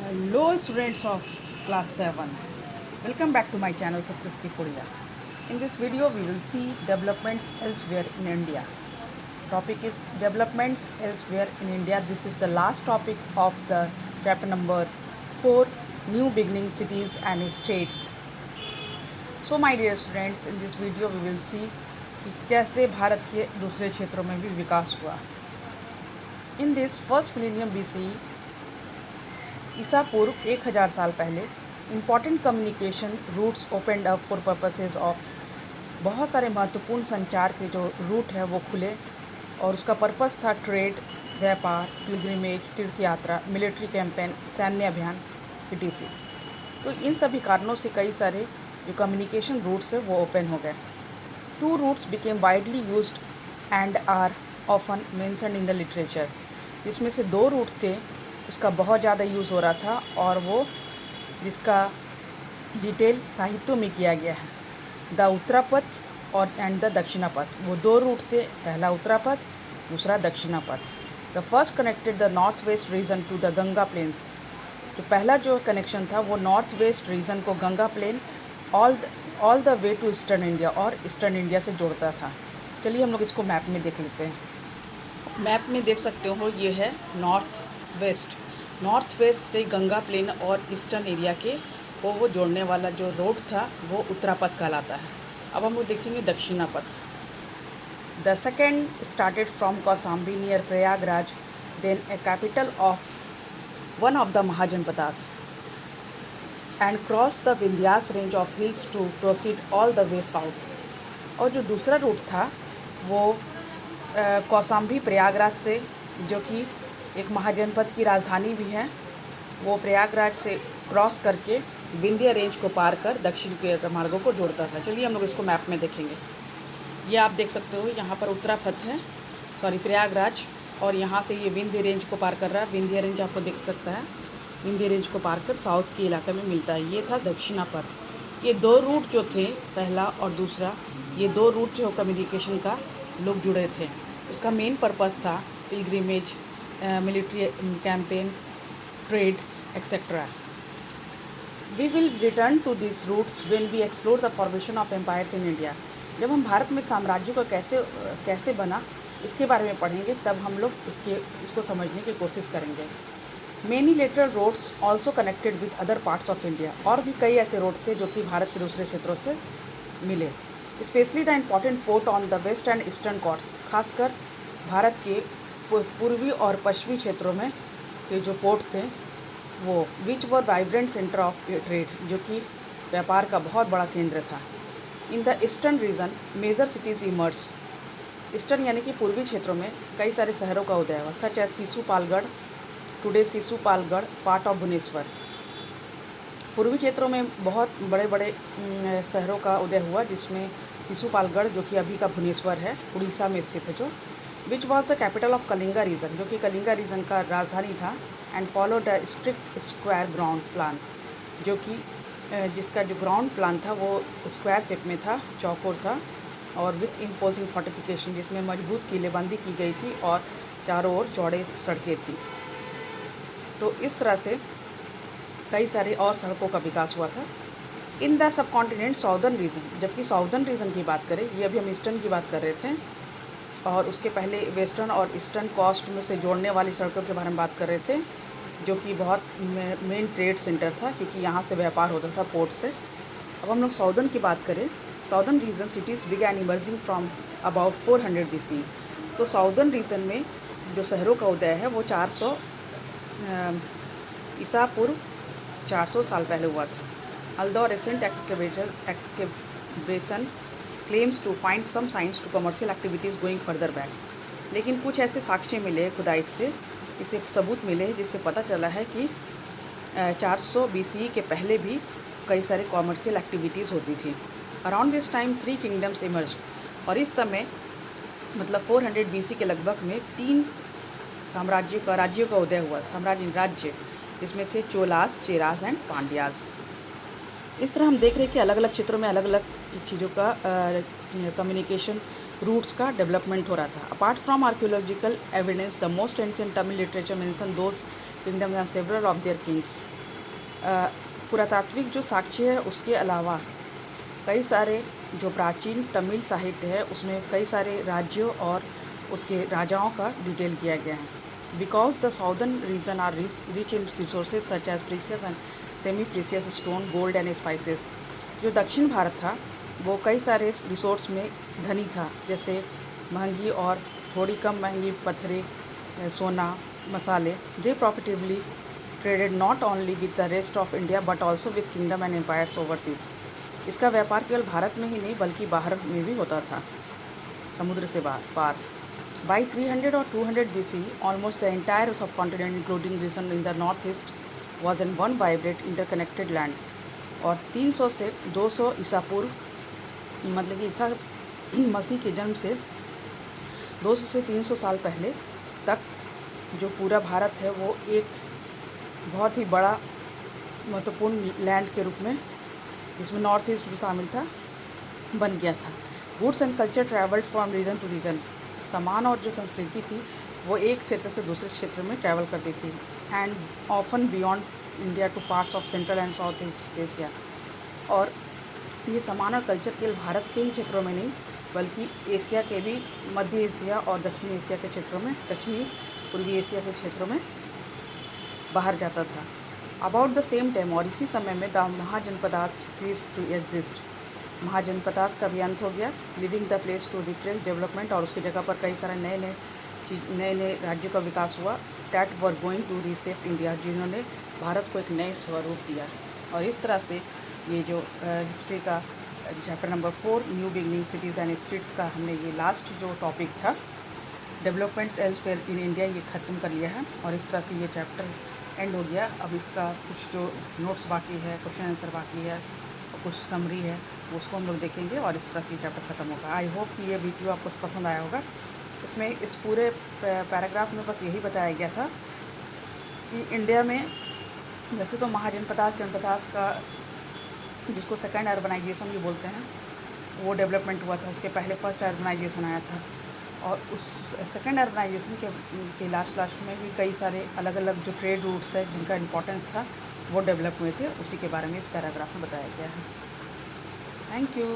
Hello students of class 7. Welcome back to my channel Success Ki Korea. In this video we will see developments elsewhere in India. Topic is developments elsewhere in India. This is the last topic of the chapter number 4, new beginning cities and states. So my dear students, in this video we will see कि कैसे भारत के दूसरे क्षेत्रों में भी विकास हुआ. In this first millennium BCE, ईसा पूर्व 1000 साल पहले important communication routes opened up for purposes of, बहुत सारे महत्वपूर्ण संचार के जो रूट है वो खुले और उसका पर्पस था ट्रेड, व्यापार, पिलग्रिमेज, तीर्थ यात्रा, मिलिट्री कैंपेन, सैन्य अभियान etc. तो इन सभी कारणों से कई सारे जो कम्युनिकेशन रूट्स है वो ओपन हो गए. 2 routes became widely used and are often mentioned in the literature. जिसमें से 2 रूट थे उसका बहुत ज़्यादा यूज़ हो रहा था और वो जिसका डिटेल साहित्यों में किया गया है. द उत्तरापथ और एंड द दक्षिणापथ, वो 2 रूट थे. पहला उत्तरापथ, दूसरा Dakshinapatha. The first connected the north west region to the Ganga plains. तो पहला जो कनेक्शन था वो नॉर्थ वेस्ट रीजन को Ganga plain all the way to eastern India और ईस्टर्न इंडिया से जोड़ता था. चलिए हम लोग इसको मैप में देख लेते हैं. मैप में देख सकते हो ये है नॉर्थ वेस्ट से गंगा प्लेन और ईस्टर्न एरिया के वो जोड़ने वाला जो रोड था वो उत्तरापथ कहलाता है. अब हम लोग देखेंगे Dakshinapatha. The second started from Kausambi near Prayagraj, then a capital of one of the Mahajanapadas, and cross the Vindhyas range of hills to proceed all the way south. और जो दूसरा रूट था वो कौसाम्बी प्रयागराज से, जो कि एक महाजनपद की राजधानी भी है, वो प्रयागराज से क्रॉस करके विंध्य रेंज को पार कर दक्षिण के मार्गों को जोड़ता था. चलिए हम लोग इसको मैप में देखेंगे. ये आप देख सकते हो यहाँ पर उत्तरापथ है, प्रयागराज, और यहाँ से ये विंध्य रेंज को पार कर रहा है. विंध्य रेंज आपको दिख सकता है, विंध्य रेंज को पार कर साउथ के इलाके में मिलता है. ये था दक्षिणापथ. ये 2 रूट जो थे, पहला और दूसरा, ये 2 रूट जो कम्युनिकेशन का लोग जुड़े थे. उसका मेन पर्पस था pilgrimage, military campaign, trade etcetera. We will return to this routes when we explore the formation of empires in India. जब हम भारत में साम्राज्यों का कैसे बना इसके बारे में पढ़ेंगे तब हम लोग इसको समझने की कोशिश करेंगे. Many lateral roads also connected with other parts of India. और भी कई ऐसे रोड थे जो कि भारत के दूसरे क्षेत्रों से मिले. Specially the important port on the west and eastern coasts, खासकर भारत के पूर्वी और पश्चिमी क्षेत्रों में के जो पोर्ट थे वो, which were vibrant centre of trade, जो कि व्यापार का बहुत बड़ा केंद्र था. In the eastern region major cities emerge. Eastern यानी कि पूर्वी क्षेत्रों में कई सारे शहरों का उदय हुआ, such as Sisupalgarh, today Sisupalgarh, part of Bhubaneswar. पूर्वी क्षेत्रों में बहुत बड़े बड़े शहरों का उदय हुआ, जिसमें शिशुपालगढ़, जो कि अभी का भुवनेश्वर है, उड़ीसा में स्थित है, जो which was the capital of Kalinga region, जो कि कलिंगा रीजन का राजधानी था. And followed a strict square ground plan, जो कि जिसका जो ग्राउंड प्लान था वो स्क्वायर शेप में था, चौकोर था, और विथ इम्पोजिंग फोर्टिफिकेशन, जिसमें मजबूत किलेबंदी की गई थी और चारों ओर चौड़े सड़कें थी. तो इस तरह से कई सारे और सड़कों का विकास हुआ था. In the sub continent southern region, जबकि साउदर्न रीजन की बात करें, ये अभी हम ईस्टर्न की बात कर रहे थे, और उसके पहले वेस्टर्न और ईस्टर्न कोस्ट में से जोड़ने वाली सड़कों के बारे में बात कर रहे थे, जो कि बहुत मेन ट्रेड सेंटर था, क्योंकि यहाँ से व्यापार होता था पोर्ट से. अब हम लोग साउदर्न की बात करें, southern region cities began emerging from about 400 BC. तो साउदर्न रीजन में जो शहरों का उदय है वो 400 ईसा पूर्व 400 साल पहले हुआ था. Although recent excavation claims to find some signs to commercial activities going further back. लेकिन कुछ ऐसे साक्ष्य मिले खुदाई से, इसे सबूत मिले जिससे पता चला है कि 400 BCE के पहले भी कई सारे कॉमर्शियल एक्टिविटीज़ होती थी. Around this time 3 kingdoms emerge. और इस समय मतलब 400 BC के लगभग में 3 राज्यों का उदय हुआ, राज्य, जिसमें थे चोलास, चेरास एंड पांड्यास. इस तरह हम देख रहे हैं कि अलग अलग क्षेत्रों में अलग अलग चीज़ों का कम्युनिकेशन रूट्स का डेवलपमेंट हो रहा था. Apart from archaeological evidence, the most ancient Tamil literature mention those kingdoms and several of their Kings. पुरातात्विक जो साक्ष्य है उसके अलावा कई सारे जो प्राचीन तमिल साहित्य है उसमें कई सारे राज्यों और उसके राजाओं का डिटेल किया गया है। Because the southern region are rich in resources such as precious and semi precious stone, gold and spices. जो दक्षिण भारत था वो कई सारे रिसोर्स में धनी था, जैसे महंगी और थोड़ी कम महंगी पत्थरें, सोना, मसाले। They profitably traded not only with the rest of India but also with kingdom and empires overseas. इसका व्यापार केवल भारत में ही नहीं बल्कि बाहर में भी होता था, समुद्र से पार। बाई 300 और 200 BC, almost the entire subcontinent including region in the north east was in one vibrant interconnected land. और 300 से 200 ईसा पूर्व, मतलब कि ईसा मसीह के जन्म से 200 से 300 साल पहले तक जो पूरा भारत है वो एक बहुत ही बड़ा महत्वपूर्ण लैंड के रूप में, जिसमें नॉर्थ ईस्ट भी शामिल था, बन गया था। Goods and culture travelled from region to region. सामान और जो संस्कृति थी वो एक क्षेत्र से दूसरे क्षेत्र में ट्रैवल करती थी, and often beyond India two parts of central and south east Asia. और ये सामान और कल्चर केवल भारत के ही क्षेत्रों में नहीं बल्कि एशिया के भी, मध्य एशिया और दक्षिण एशिया के क्षेत्रों में, दक्षिणी पूर्वी एशिया के क्षेत्रों में बाहर जाता था। अबाउट द सेम टाइम, और इसी समय में, the Mahajanapadas ceased to exist. Mahajanapadas का भी अंत हो गया, leaving the place to refresh development, और उसकी जगह पर कई सारे नए राज्यों का विकास हुआ। That were going to reshape India, जिन्होंने भारत को एक नए स्वरूप दिया। और इस तरह से ये जो हिस्ट्री का chapter number 4 new beginning cities and states का हमने ये लास्ट जो टॉपिक था डेवलपमेंट्स एल्सवेयर इन इंडिया, ये ख़त्म कर लिया है। और इस तरह से ये चैप्टर एंड हो गया। अब इसका कुछ जो नोट्स बाकी है, क्वेश्चन आंसर बाकी है और कुछ समरी है, उसको हम लोग देखेंगे और इस तरह से ये चैप्टर ख़त्म होगा। आई होप कि ये वीडियो आपको पसंद आया होगा। इसमें इस पूरे पैराग्राफ में बस यही बताया गया था कि इंडिया में वैसे तो जनपदास का, जिसको सेकेंड अर्बनाइजेशन भी बोलते हैं, वो डेवलपमेंट हुआ था। उसके पहले फर्स्ट अर्बनाइजेशन आया था, और उस सेकेंड अर्बनाइजेशन के लास्ट में भी कई सारे अलग अलग जो ट्रेड रूट्स है जिनका इम्पोर्टेंस था वो डेवलप हुए थे। उसी के बारे में इस पैराग्राफ में बताया गया है। Thank you.